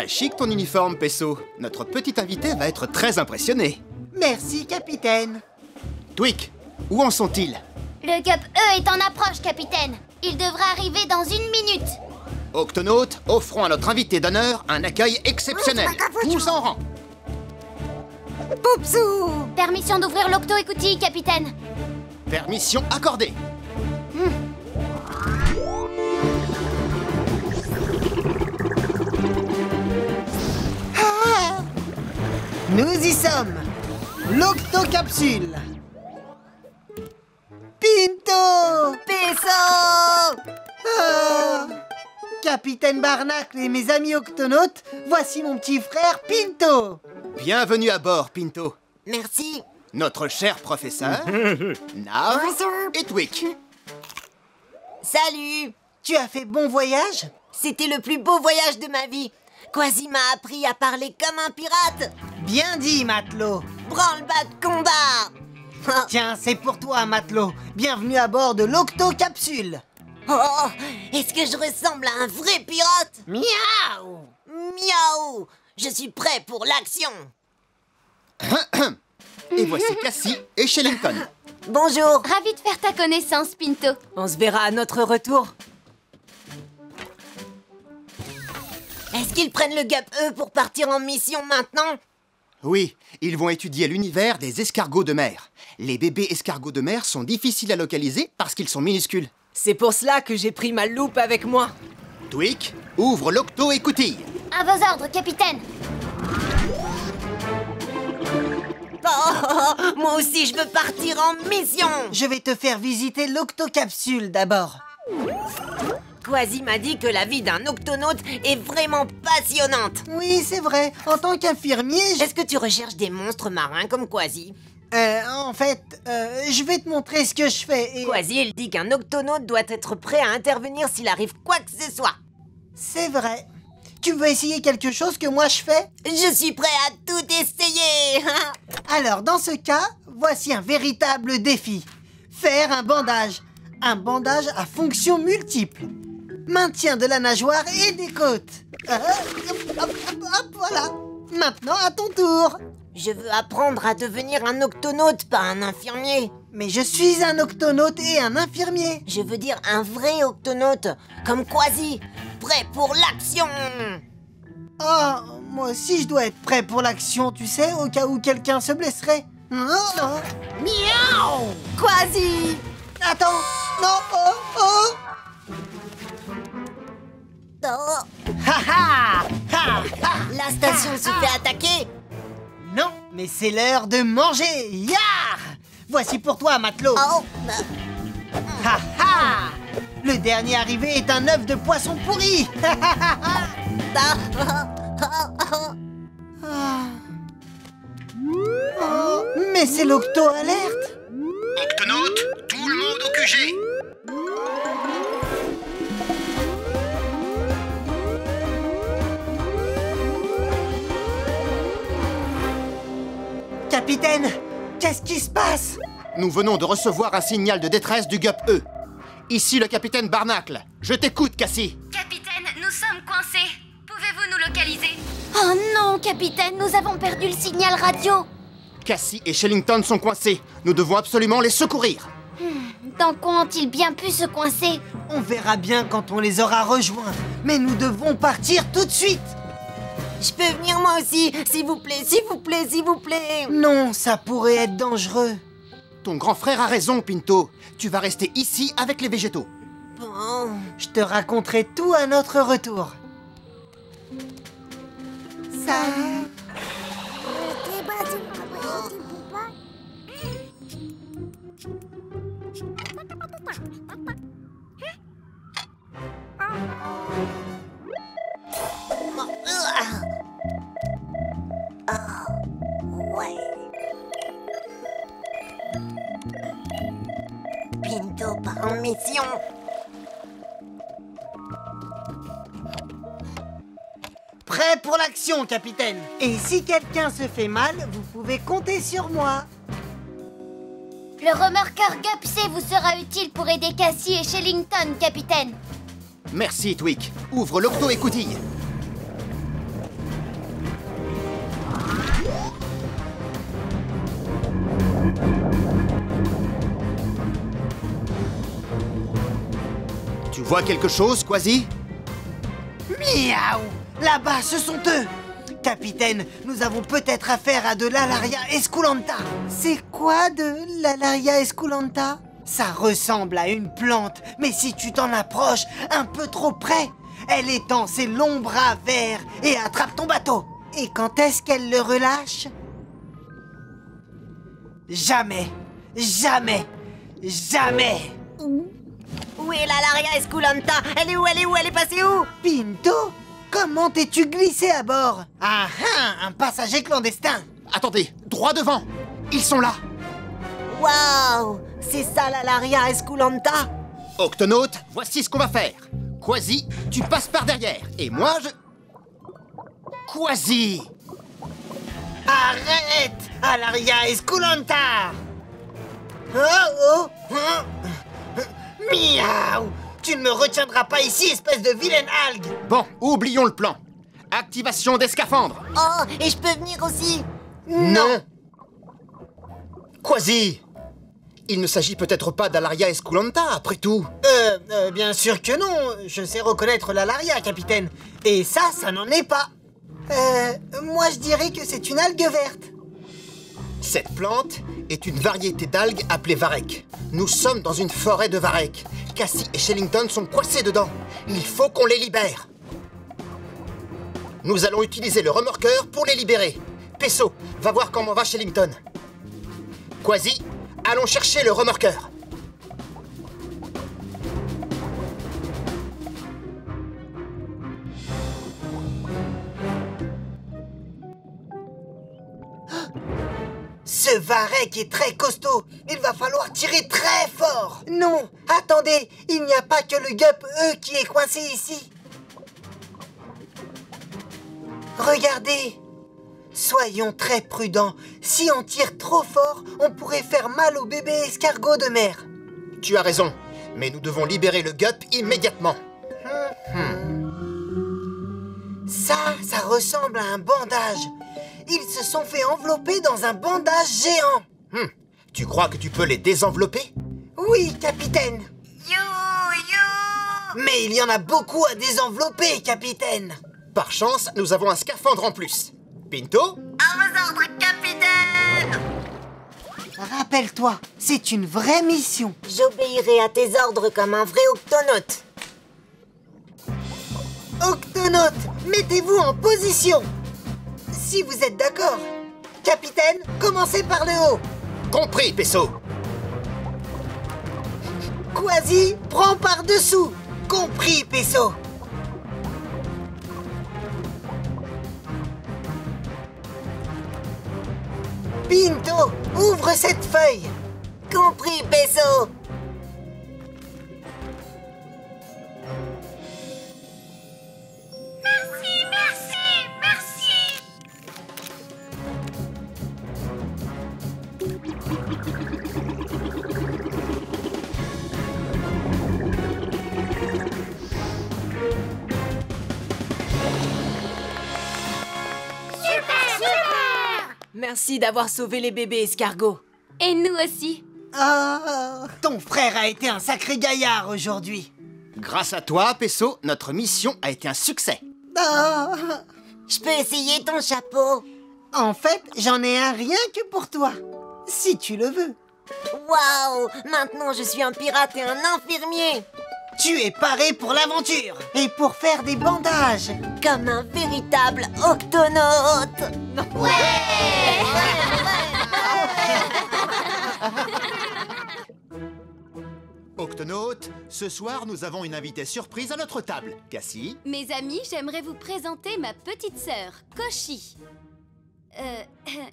Très chic ton uniforme, Pesso. Notre petit invité va être très impressionné. Merci, capitaine. Tweak, où en sont-ils? Le GUP E est en approche, capitaine. Il devrait arriver dans 1 minute. Octonautes, offrons à notre invité d'honneur un accueil exceptionnel. Tous en rang. Poupsou! Permission d'ouvrir l'octo-écoutille, capitaine. Permission accordée. Nous y sommes. L'octocapsule. Pinto! Pesso! Capitaine Barnacle et mes amis octonautes, voici mon petit frère Pinto. Bienvenue à bord, Pinto. Merci. Notre cher professeur, Nav et Tweak. Salut. Tu as fait bon voyage? C'était le plus beau voyage de ma vie. Quasi m'a appris à parler comme un pirate. Bien dit, matelot. Branle-bas de combat. Tiens, c'est pour toi, matelot. Bienvenue à bord de l'octocapsule. Oh, est-ce que je ressemble à un vrai pirate? Miaou! Miaou. Je suis prêt pour l'action. Et voici Cassie et Shellington. Bonjour. Ravi de faire ta connaissance, Pinto. On se verra à notre retour. Est-ce qu'ils prennent le GUP E pour partir en mission maintenant? Oui, ils vont étudier l'univers des escargots de mer. Les bébés escargots de mer sont difficiles à localiser parce qu'ils sont minuscules. C'est pour cela que j'ai pris ma loupe avec moi. Tweak, ouvre l'octo-écoutille. À vos ordres, capitaine. Oh, moi aussi je veux partir en mission. Je vais te faire visiter l'octocapsule d'abord. Quasi m'a dit que la vie d'un octonaute est vraiment passionnante. Oui, c'est vrai. En tant qu'infirmier, Est-ce que tu recherches des monstres marins comme Quasi? en fait, je vais te montrer ce que je fais et... Quasi, il dit qu'un octonaute doit être prêt à intervenir s'il arrive quoi que ce soit. C'est vrai. Tu veux essayer quelque chose que moi je fais? Je suis prêt à tout essayer. Alors, dans ce cas, voici un véritable défi. Faire un bandage. Un bandage à fonction multiple. Maintien de la nageoire et des côtes. Hop, voilà. Maintenant, à ton tour. Je veux apprendre à devenir un octonaute, pas un infirmier. Mais je suis un octonaute et un infirmier. Je veux dire un vrai octonaute, comme Quasi, prêt pour l'action. Oh, moi aussi je dois être prêt pour l'action, tu sais, au cas où quelqu'un se blesserait. Oh. Miaou! Quasi! Attends, non, oh. Oh, Ha ha, ha, ha. la station se fait attaquer. Non, mais c'est l'heure de manger. Yar! Voici pour toi, matelot. Oh, Ha ha! Le dernier arrivé est un œuf de poisson pourri. Oh, mais c'est l'octo-alerte. Octonautes, tout le monde au QG. Capitaine, qu'est-ce qui se passe? Nous venons de recevoir un signal de détresse du GUP E. Ici le capitaine Barnacle. Je t'écoute, Cassie. Capitaine, nous sommes coincés. Pouvez-vous nous localiser? Oh non, capitaine, nous avons perdu le signal radio. Cassie et Shellington sont coincés. Nous devons absolument les secourir. Dans quoi ont-ils bien pu se coincer? On verra bien quand on les aura rejoints. Mais nous devons partir tout de suite. je peux venir moi aussi, s'il vous plaît, s'il vous plaît, s'il vous plaît. Non, ça pourrait être dangereux. Ton grand frère a raison, Pinto. Tu vas rester ici avec les végétaux. Bon, Je te raconterai tout à notre retour. Ça... ouais. Pinto part en mission. Prêt pour l'action, capitaine. Et si quelqu'un se fait mal, vous pouvez compter sur moi. Le remorqueur GUP-C vous sera utile pour aider Cassie et Shellington, capitaine. Merci, Tweak. Ouvre l'octo-écoutille. Tu vois quelque chose, Quasi? Miaou! Là-bas, ce sont eux! Capitaine, nous avons peut-être affaire à de l'Alaria esculenta. C'est quoi de l'Alaria esculenta? Ça ressemble à une plante, mais si tu t'en approches un peu trop près, elle étend ses longs bras verts et attrape ton bateau. Et quand est-ce qu'elle le relâche? Jamais, jamais, jamais! Où est l'Alaria esculenta? Elle est où? Elle est où? Elle est passée où? Pinto, comment t'es-tu glissé à bord? Ah ah, un passager clandestin! Attendez, droit devant! Ils sont là! Waouh! C'est ça l'Alaria esculenta? Octonaute, voici ce qu'on va faire. Quasi, tu passes par derrière. Et moi, je... Quasi! Arrête! Alaria esculenta! Oh oh! Miaou! Tu ne me retiendras pas ici, espèce de vilaine algue! Bon, oublions le plan. Activation des scaphandres. Oh, et je peux venir aussi? Non! Quasi! Il ne s'agit peut-être pas d'Alaria esculenta, après tout. Bien sûr que non. Je sais reconnaître l'Alaria, capitaine. Et ça n'en est pas. Moi je dirais que c'est une algue verte. Cette plante est une variété d'algues appelée varech. Nous sommes dans une forêt de varech. Cassie et Shellington sont coincés dedans. Il faut qu'on les libère. Nous allons utiliser le remorqueur pour les libérer. Pesso, va voir comment va Shellington. Quasi, allons chercher le remorqueur. Ce varech est très costaud. Il va falloir tirer très fort. Non, attendez, il n'y a pas que le gup, qui est coincé ici. Regardez. Soyons très prudents. Si on tire trop fort, on pourrait faire mal au bébé escargot de mer. Tu as raison, mais nous devons libérer le gup immédiatement. Ça ressemble à un bandage. Ils se sont fait envelopper dans un bandage géant. Tu crois que tu peux les désenvelopper? Oui, capitaine. You! Mais il y en a beaucoup à désenvelopper, capitaine. Par chance, nous avons un scaphandre en plus. Pinto? À vos ordres, capitaine! Rappelle-toi, c'est une vraie mission. J'obéirai à tes ordres comme un vrai octonaute. Octonaute, mettez-vous en position. Si vous êtes d'accord. Capitaine, commencez par le haut. Compris, Pesso. Quasi, prends par-dessous. Compris, Pesso. Pinto, ouvre cette feuille. Compris, Pesso. Merci. Merci d'avoir sauvé les bébés escargots. Et nous aussi. Ah, ton frère a été un sacré gaillard aujourd'hui. Grâce à toi, Pesso, notre mission a été un succès. Ah, Je peux essayer ton chapeau? en fait, j'en ai un rien que pour toi. Si tu le veux. Waouh! Maintenant, je suis un pirate et un infirmier! Tu es paré pour l'aventure et pour faire des bandages. Comme un véritable octonaute! Octonaute, ce soir, nous avons une invitée surprise à notre table. Cassie? Mes amis, j'aimerais vous présenter ma petite sœur, Koshi.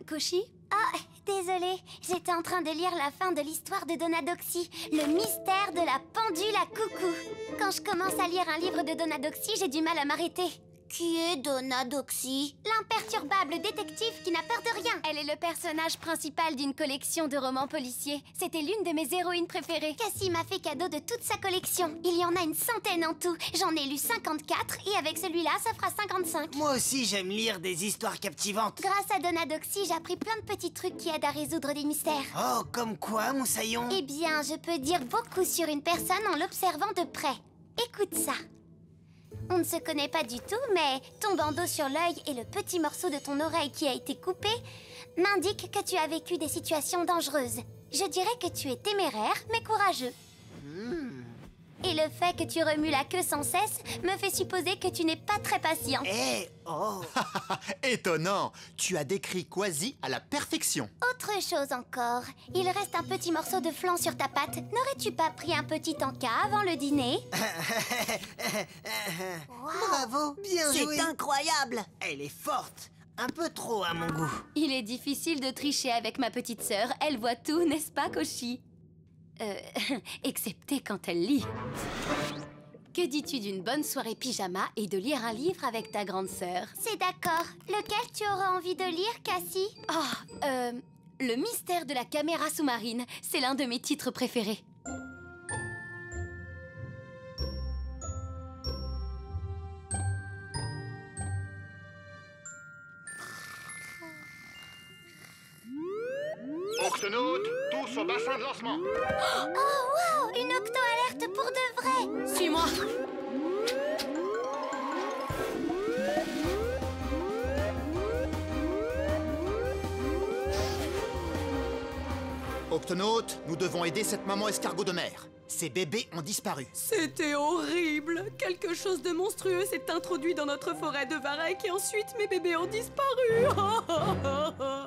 Koshi? Ah, désolée, j'étais en train de lire la fin de l'histoire de Donadoxy, le mystère de la pendule à coucou. Quand je commence à lire un livre de Donadoxy, j'ai du mal à m'arrêter. Qui est Donna Doxy? L'imperturbable détective qui n'a peur de rien. Elle est le personnage principal d'une collection de romans policiers. C'était l'une de mes héroïnes préférées. Cassie m'a fait cadeau de toute sa collection. Il y en a une centaine en tout. J'en ai lu 54 et avec celui-là, ça fera 55. Moi aussi, j'aime lire des histoires captivantes. Grâce à Donna Doxy, j'ai appris plein de petits trucs qui aident à résoudre des mystères. Oh, comme quoi, Moussaillon? Eh bien, je peux dire beaucoup sur une personne en l'observant de près. Écoute ça. On ne se connaît pas du tout, mais ton bandeau sur l'œil et le petit morceau de ton oreille qui a été coupé m'indiquent que tu as vécu des situations dangereuses. Je dirais que tu es téméraire, mais courageux. Et le fait que tu remues la queue sans cesse me fait supposer que tu n'es pas très patient. Eh, oh. Étonnant! Tu as décrit Quasi à la perfection. Autre chose encore, il reste un petit morceau de flan sur ta patte. N'aurais-tu pas pris un petit encas avant le dîner? Bravo, bien joué. C'est incroyable! Elle est forte. Un peu trop à mon goût. Il est difficile de tricher avec ma petite sœur. Elle voit tout, n'est-ce pas, Koshi? Excepté quand elle lit. Que dis-tu d'une bonne soirée pyjama et de lire un livre avec ta grande sœur? C'est d'accord. Lequel tu auras envie de lire, Cassie? Le mystère de la caméra sous-marine. C'est l'un de mes titres préférés. Octonautes, tous au bassin de lancement. Oh, wow! Une octo-alerte pour de vrai! Suis-moi! Octonautes, nous devons aider cette maman escargot de mer. Ces bébés ont disparu. C'était horrible. Quelque chose de monstrueux s'est introduit dans notre forêt de Varek et ensuite mes bébés ont disparu.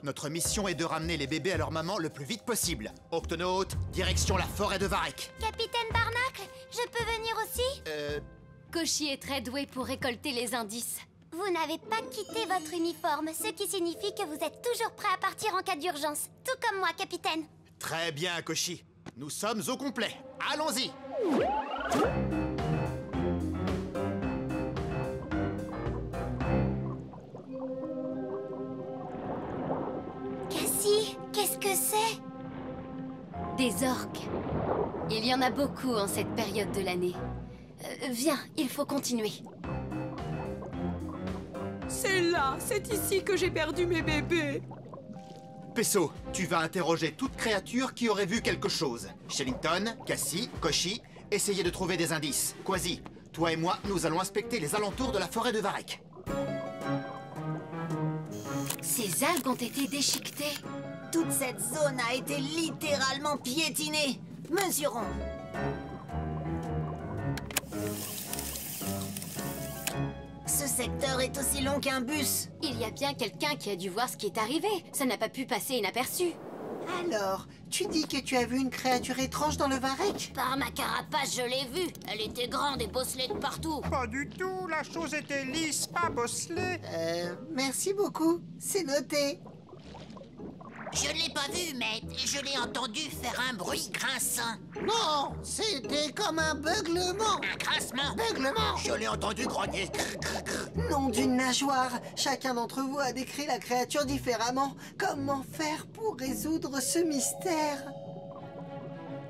Notre mission est de ramener les bébés à leur maman le plus vite possible. Octonautes, direction la forêt de Varek. Capitaine Barnacle, je peux venir aussi? Koshi est très doué pour récolter les indices. Vous n'avez pas quitté votre uniforme, ce qui signifie que vous êtes toujours prêt à partir en cas d'urgence. Tout comme moi, capitaine. Très bien, Koshi. Nous sommes au complet. Allons-y. Cassie, qu'est-ce que c'est? Des orques. Il y en a beaucoup en cette période de l'année. Viens, il faut continuer. C'est ici que j'ai perdu mes bébés. Pesso, tu vas interroger toute créature qui aurait vu quelque chose. Shellington, Cassie, Koshi, essayez de trouver des indices. Quasi, toi et moi, nous allons inspecter les alentours de la forêt de Varek. Ces algues ont été déchiquetées. Toute cette zone a été littéralement piétinée. Mesurons. Ce secteur est aussi long qu'un bus. Il y a bien quelqu'un qui a dû voir ce qui est arrivé. Ça n'a pas pu passer inaperçu. Alors, tu dis que tu as vu une créature étrange dans le Varek? Par ma carapace, je l'ai vue. Elle était grande et bosselée de partout. Pas du tout, la chose était lisse, pas bosselée. Merci beaucoup. C'est noté. Je ne l'ai pas vu, mais je l'ai entendu faire un bruit grinçant. Non, c'était comme un beuglement. Un grincement. Beuglement. Je l'ai entendu grogner. Nom d'une nageoire. Chacun d'entre vous a décrit la créature différemment. Comment faire pour résoudre ce mystère?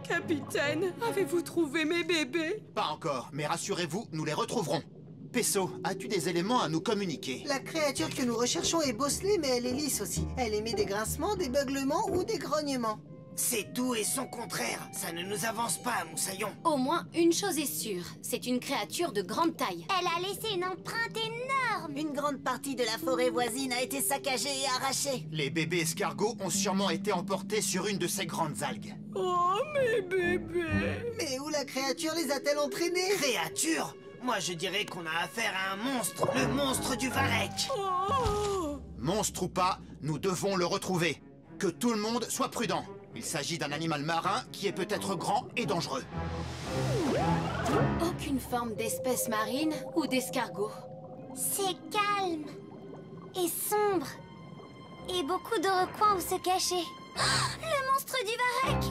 Capitaine, avez-vous trouvé mes bébés? Pas encore, mais rassurez-vous, nous les retrouverons. Pesso, as-tu des éléments à nous communiquer? La créature que nous recherchons est bosselée, mais elle est lisse aussi. Elle émet des grincements, des beuglements ou des grognements. C'est tout et son contraire. Ça ne nous avance pas, Moussaillon. Au moins, une chose est sûre. C'est une créature de grande taille. Elle a laissé une empreinte énorme. Une grande partie de la forêt voisine a été saccagée et arrachée. Les bébés escargots ont sûrement été emportés sur une de ces grandes algues. Oh, mes bébés! Mais où la créature les a-t-elle entraînés? Créature? Moi, je dirais qu'on a affaire à un monstre. Le monstre du Varek. Oh! Monstre ou pas, nous devons le retrouver. Que tout le monde soit prudent. Il s'agit d'un animal marin qui est peut-être grand et dangereux. Aucune forme d'espèce marine ou d'escargot. C'est calme et sombre. Et beaucoup de recoins où se cacher. Oh, le monstre du Varek!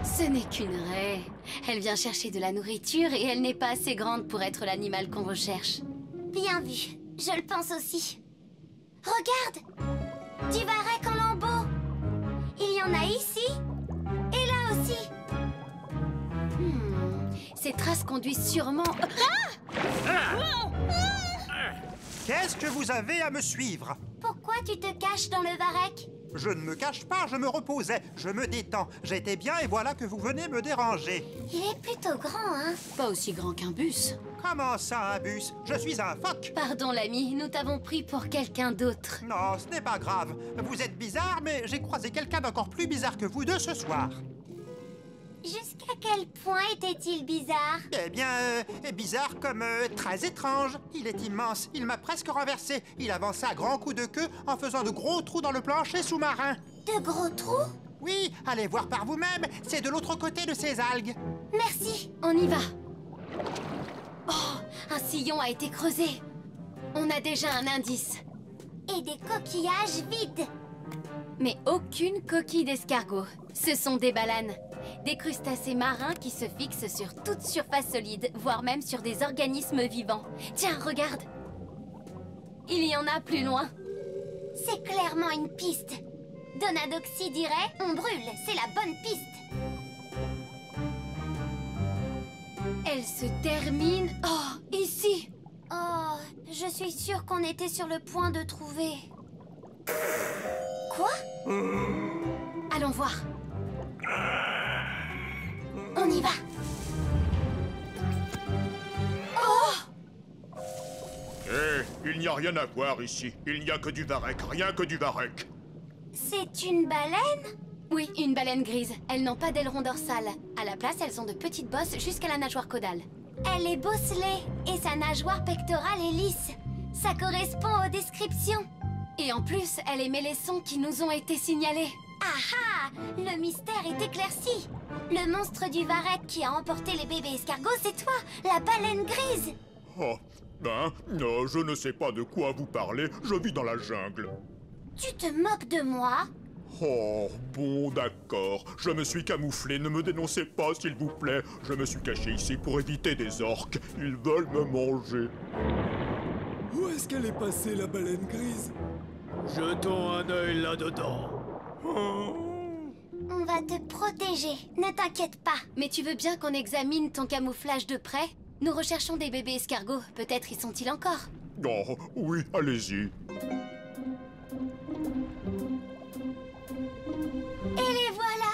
Ce n'est qu'une raie. Elle vient chercher de la nourriture et elle n'est pas assez grande pour être l'animal qu'on recherche. Bien vu, je le pense aussi. Regarde! Du varech en lambeaux. Il y en a ici et là aussi. Ces traces conduisent sûrement... Qu'est-ce que vous avez à me suivre? Pourquoi tu te caches dans le varech? Je ne me cache pas, je me reposais, je me détends. J'étais bien et voilà que vous venez me déranger. Il est plutôt grand, hein? Pas aussi grand qu'un bus. Comment ça, un bus? Je suis un phoque. Pardon, l'ami, nous t'avons pris pour quelqu'un d'autre. Non, ce n'est pas grave. Vous êtes bizarre, mais j'ai croisé quelqu'un d'encore plus bizarre que vous deux ce soir. Jusqu'à quel point était-il bizarre? Eh bien, bizarre comme très étrange. Il est immense, il m'a presque renversé. Il avançait à grands coups de queue en faisant de gros trous dans le plancher sous-marin. De gros trous? Oui, allez voir par vous-même, c'est de l'autre côté de ces algues. Merci. On y va. Oh, un sillon a été creusé. On a déjà un indice. Et des coquillages vides. Mais aucune coquille d'escargot. Ce sont des balanes. Des crustacés marins qui se fixent sur toute surface solide, voire même sur des organismes vivants. Tiens, regarde. Il y en a plus loin. C'est clairement une piste. Donadoxy dirait « On brûle, c'est la bonne piste ». Elle se termine... Oh, ici. Oh, je suis sûre qu'on était sur le point de trouver... Quoi? Allons voir. On y va. Il n'y a rien à voir ici. Il n'y a que du varech, rien que du varech. C'est une baleine? Oui, une baleine grise. Elles n'ont pas d'aileron dorsal. À la place, elles ont de petites bosses jusqu'à la nageoire caudale. Elle est bosselée et sa nageoire pectorale est lisse. Ça correspond aux descriptions. Et en plus, elle émet les sons qui nous ont été signalés. Ah ah! Le mystère est éclairci. Le monstre du varech qui a emporté les bébés escargots, c'est toi, la baleine grise. Oh, non, je ne sais pas de quoi vous parlez. Je vis dans la jungle. Tu te moques de moi? Oh, bon, d'accord. Je me suis camouflé. Ne me dénoncez pas, s'il vous plaît. Je me suis caché ici pour éviter des orques. Ils veulent me manger. Où est-ce qu'elle est passée, la baleine grise? Jetons un œil là-dedans. On va te protéger, ne t'inquiète pas. Mais tu veux bien qu'on examine ton camouflage de près? Nous recherchons des bébés escargots. Peut-être y sont-ils encore? Oh, oui, allez-y. Et les voilà!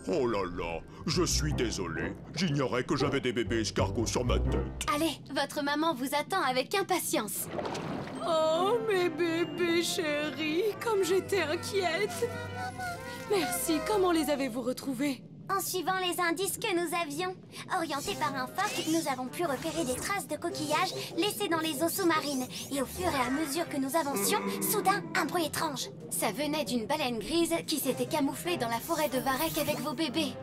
Oh là là, je suis désolé. J'ignorais que j'avais des bébés escargots sur ma tête. Allez, votre maman vous attend avec impatience. Oh, mes bébés chéris, comme j'étais inquiète. Merci, comment les avez-vous retrouvés? En suivant les indices que nous avions. Orientés par un phoque, nous avons pu repérer des traces de coquillages laissées dans les eaux sous-marines. Et au fur et à mesure que nous avancions, soudain, un bruit étrange. Ça venait d'une baleine grise qui s'était camouflée dans la forêt de varech avec vos bébés.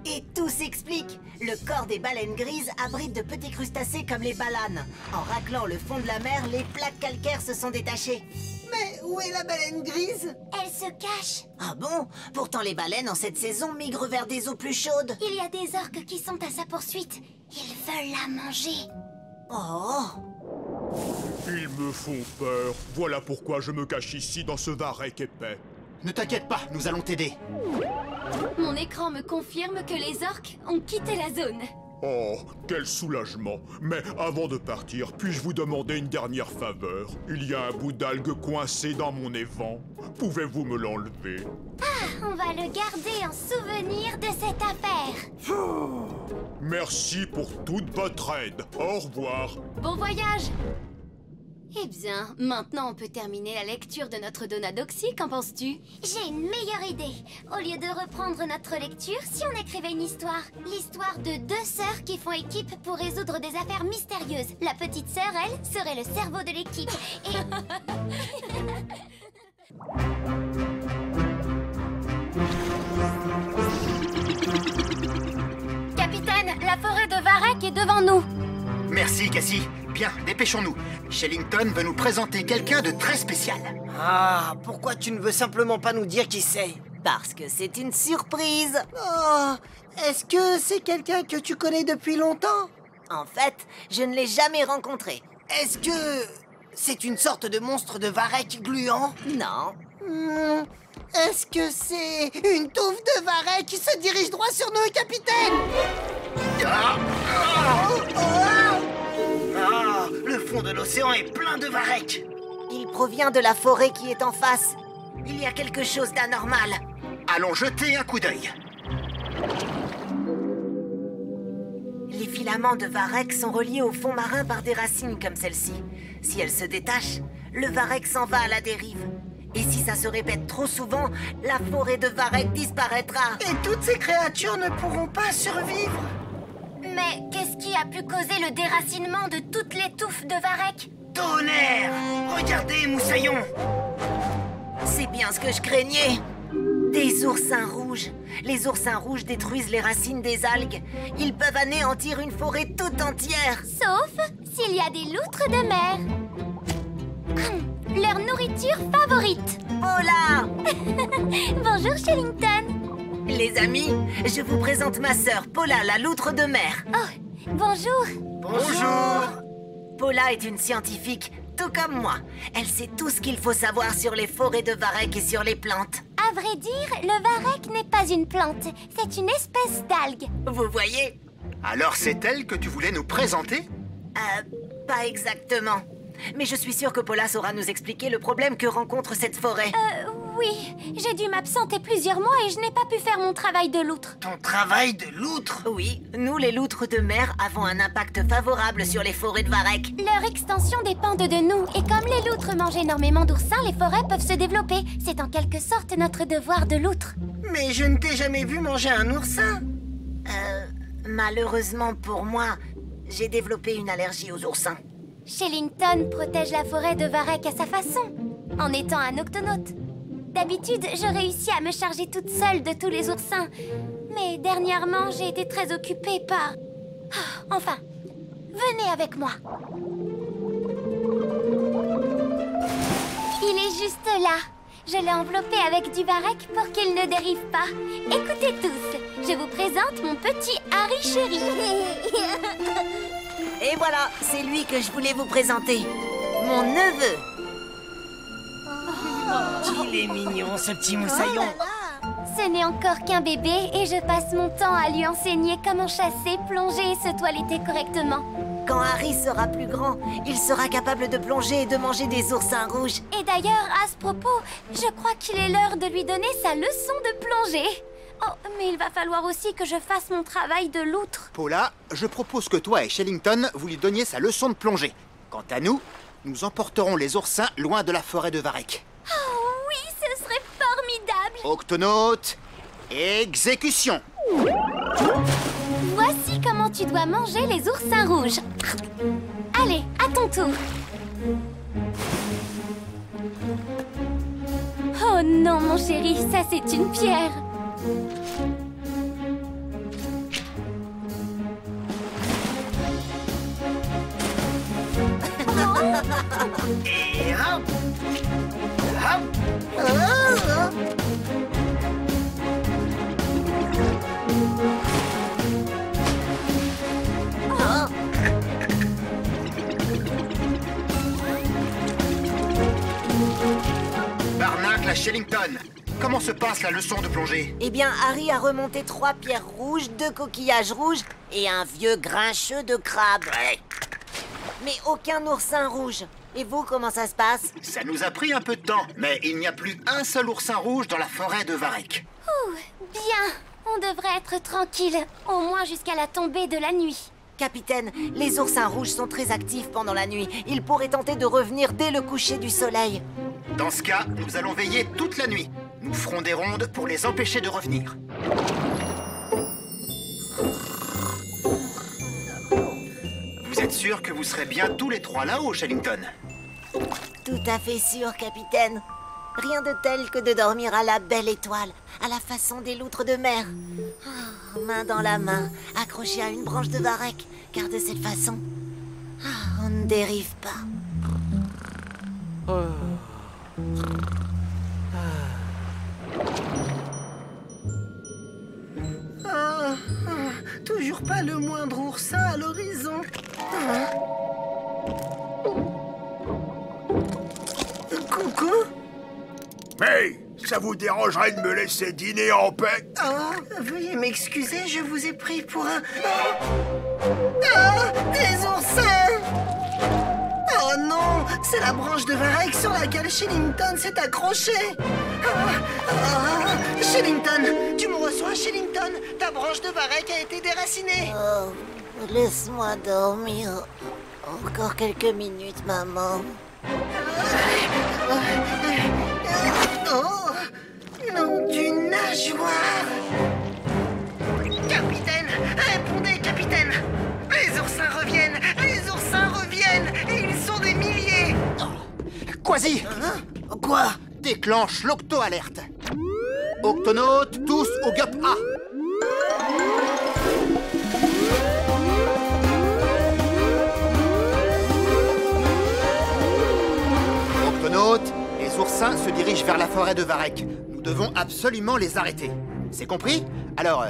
Et tout s'explique. Le corps des baleines grises abrite de petits crustacés comme les balanes. En raclant le fond de la mer, les plaques calcaires se sont détachées. Mais où est la baleine grise? Elle se cache. Ah bon? Pourtant les baleines en cette saison migrent vers des eaux plus chaudes. Il y a des orques qui sont à sa poursuite. Ils veulent la manger. Oh! Ils me font peur. Voilà pourquoi je me cache ici dans ce varech épais. Ne t'inquiète pas, nous allons t'aider. Mon écran me confirme que les orques ont quitté la zone. Oh, quel soulagement. Mais avant de partir, puis-je vous demander une dernière faveur? Il y a un bout d'algue coincé dans mon évent. Pouvez-vous me l'enlever? Ah, on va le garder en souvenir de cette affaire. Merci pour toute votre aide. Au revoir. Bon voyage! Eh bien, maintenant on peut terminer la lecture de notre Donadoxy, qu'en penses-tu? J'ai une meilleure idée. Au lieu de reprendre notre lecture, si on écrivait une histoire. L'histoire de deux sœurs qui font équipe pour résoudre des affaires mystérieuses. La petite sœur, elle, serait le cerveau de l'équipe. Et... Capitaine, la forêt de varech est devant nous. Merci, Cassie. Bien, dépêchons-nous. Shellington veut nous présenter quelqu'un de très spécial. Ah, pourquoi tu ne veux simplement pas nous dire qui c'est? Parce que c'est une surprise. Oh, est-ce que c'est quelqu'un que tu connais depuis longtemps? En fait, je ne l'ai jamais rencontré. Est-ce que c'est une sorte de monstre de varech gluant? Non. Est-ce que c'est une touffe de varech qui se dirige droit sur nous, capitaine? Le fond de l'océan est plein de varech. Il provient de la forêt qui est en face. Il y a quelque chose d'anormal. Allons jeter un coup d'œil. Les filaments de varech sont reliés au fond marin par des racines comme celle-ci. Si elles se détachent, le varech s'en va à la dérive. Et si ça se répète trop souvent, la forêt de varech disparaîtra. Et toutes ces créatures ne pourront pas survivre. Mais qu'est-ce qui a pu causer le déracinement de toutes les touffes de varech? Tonnerre! Regardez, Moussaillon! C'est bien ce que je craignais. Des oursins rouges. Les oursins rouges détruisent les racines des algues. Ils peuvent anéantir une forêt toute entière. Sauf s'il y a des loutres de mer. Leur nourriture favorite. Pola! Bonjour, Shellington. Les amis, je vous présente ma sœur, Pola, la loutre de mer. Oh, bonjour. Bonjour! Pola est une scientifique, tout comme moi. Elle sait tout ce qu'il faut savoir sur les forêts de varech et sur les plantes. À vrai dire, le varech n'est pas une plante, c'est une espèce d'algue. Vous voyez? Alors c'est elle que tu voulais nous présenter? Pas exactement. Mais je suis sûre que Pola saura nous expliquer le problème que rencontre cette forêt. Oui, j'ai dû m'absenter plusieurs mois et je n'ai pas pu faire mon travail de loutre. Ton travail de loutre? Oui, nous les loutres de mer avons un impact favorable sur les forêts de varech. Leur extension dépend de nous, et comme les loutres mangent énormément d'oursins, les forêts peuvent se développer. C'est en quelque sorte notre devoir de loutre. Mais je ne t'ai jamais vu manger un oursin. Malheureusement pour moi, j'ai développé une allergie aux oursins. Shellington protège la forêt de varech à sa façon, en étant un octonaute. D'habitude, je réussis à me charger toute seule de tous les oursins. Mais dernièrement, j'ai été très occupée par... Enfin, venez avec moi. Il est juste là. Je l'ai enveloppé avec du varech pour qu'il ne dérive pas. Écoutez tous, je vous présente mon petit Harry chéri. Et voilà, c'est lui que je voulais vous présenter. Mon neveu. Il est mignon, ce petit moussaillon. Ce n'est encore qu'un bébé et je passe mon temps à lui enseigner comment chasser, plonger et se toiletter correctement. Quand Harry sera plus grand, il sera capable de plonger et de manger des oursins rouges. Et d'ailleurs, à ce propos, je crois qu'il est l'heure de lui donner sa leçon de plongée. Oh, mais il va falloir aussi que je fasse mon travail de loutre. Pola, je propose que toi et Shellington, vous lui donniez sa leçon de plongée. Quant à nous, nous emporterons les oursins loin de la forêt de varech. Oh oui, ce serait formidable. Octonaute, exécution. Voici comment tu dois manger les oursins rouges. Allez, à ton tour. Oh non, mon chéri, ça c'est une pierre. Et hop, hop. Barnacle à Shellington. Comment se passe la leçon de plongée? Eh bien, Harry a remonté 3 pierres rouges, 2 coquillages rouges et un vieux grincheux de crabe. Ouais. Mais aucun oursin rouge. Et vous, comment ça se passe? Ça nous a pris un peu de temps, mais il n'y a plus un seul oursin rouge dans la forêt de varech. Ouh, bien. On devrait être tranquille, au moins jusqu'à la tombée de la nuit. Capitaine, les oursins rouges sont très actifs pendant la nuit. Ils pourraient tenter de revenir dès le coucher du soleil. Dans ce cas, nous allons veiller toute la nuit. Nous ferons des rondes pour les empêcher de revenir. Vous êtes sûr que vous serez bien tous les trois là-haut, Shellington? Tout à fait sûr, capitaine. Rien de tel que de dormir à la belle étoile, à la façon des loutres de mer. Oh, main dans la main, accrochée à une branche de varech, car de cette façon, on ne dérive pas. toujours pas le moindre oursin à l'horizon. Coucou? Hey, ça vous dérangerait de me laisser dîner en paix? Oh, veuillez m'excuser, je vous ai pris pour un... des oursins! Oh non, c'est la branche de Varek sur laquelle Shellington s'est accroché. Shellington, tu me reçois, Shellington? Ta branche de Varek a été déracinée. Oh, laisse-moi dormir. Encore quelques minutes, maman. Oh, nom d'une nageoire! Capitaine, répondez, capitaine! Les oursins reviennent! Les oursins reviennent! Et ils sont des milliers! Quasi! Quoi? Déclenche l'octo-alerte. Octonautes, tous au GUP A. Octonautes, les oursins se dirigent vers la forêt de Varek. Nous devons absolument les arrêter. C'est compris? Alors,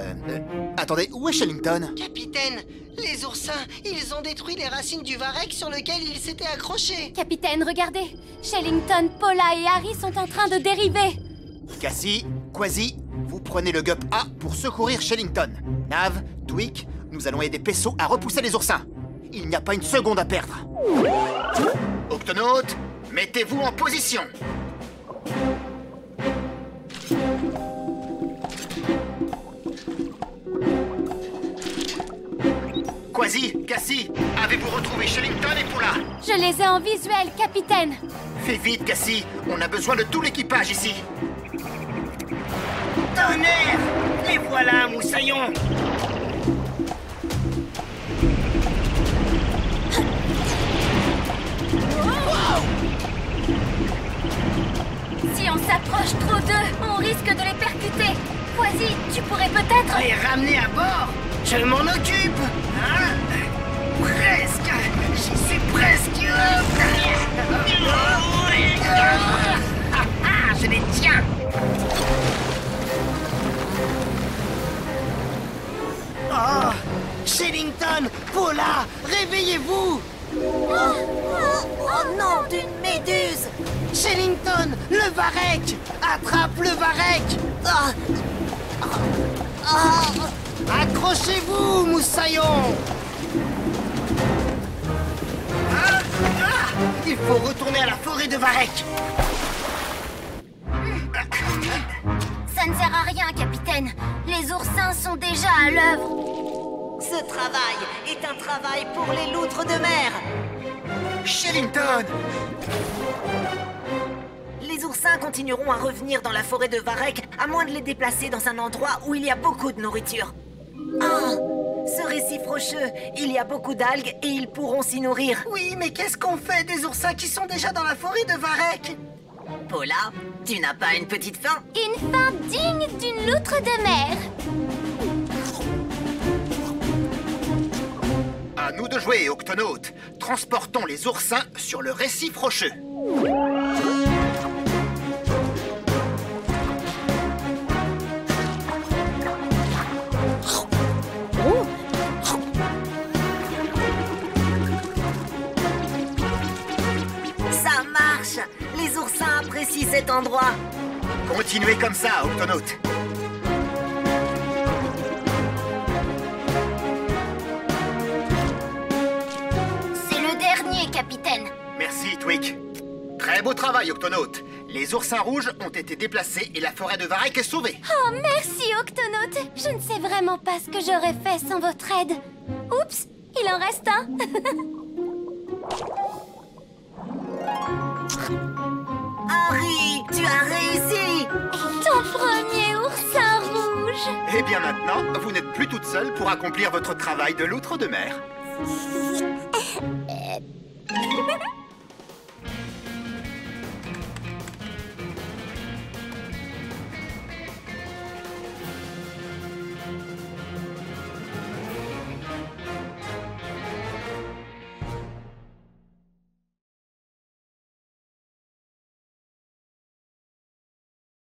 attendez, où est Shellington? Capitaine, les oursins, ils ont détruit les racines du Varek sur lequel ils s'étaient accrochés. Capitaine, regardez. Shellington, Paula et Harry sont en train de dériver. Cassie, Quasi, vous prenez le GUP A pour secourir Shellington. Nav, Tweak, nous allons aider Peso à repousser les oursins. Il n'y a pas une seconde à perdre. Octonautes, mettez-vous en position. Quasi, Cassie, avez-vous retrouvé Shellington et Paula? Je les ai en visuel, capitaine. Fais vite, Cassie, on a besoin de tout l'équipage ici. Tonnerre! Les voilà, moussaillons! Si on s'approche trop d'eux, on risque de les percuter. Quasi, tu pourrais peut-être... Les ramener à bord? Je m'en occupe! Hein? Presque! J'y suis presque! Je les tiens! Oh! Shellington! Paula! Réveillez-vous! Oh non, d'une méduse! Shellington! Le Varek! Attrape le Varek! Accrochez-vous, moussaillons! Il faut retourner à la forêt de Varek! Ça ne sert à rien, capitaine. Les oursins sont déjà à l'œuvre. Ce travail est un travail pour les loutres de mer. Shellington! Les oursins continueront à revenir dans la forêt de Varek, à moins de les déplacer dans un endroit où il y a beaucoup de nourriture. Ce récif rocheux, il y a beaucoup d'algues et ils pourront s'y nourrir. Oui, mais qu'est-ce qu'on fait des oursins qui sont déjà dans la forêt de Varek? Paula, tu n'as pas une petite faim? Une fin digne d'une loutre de mer. À nous de jouer, Octonautes. Transportons les oursins sur le récif rocheux. Ça marche! Les oursins apprécient cet endroit. Continuez comme ça, Octonautes. C'est le dernier, capitaine. Merci, Tweak. Très beau travail, Octonautes. Les oursins rouges ont été déplacés et la forêt de Varek est sauvée. Oh, merci, Octonautes. Je ne sais vraiment pas ce que j'aurais fait sans votre aide. Oups, il en reste un. Harry, tu as réussi! Ton premier oursin rouge. Et bien maintenant, vous n'êtes plus toute seule pour accomplir votre travail de loutre de mer.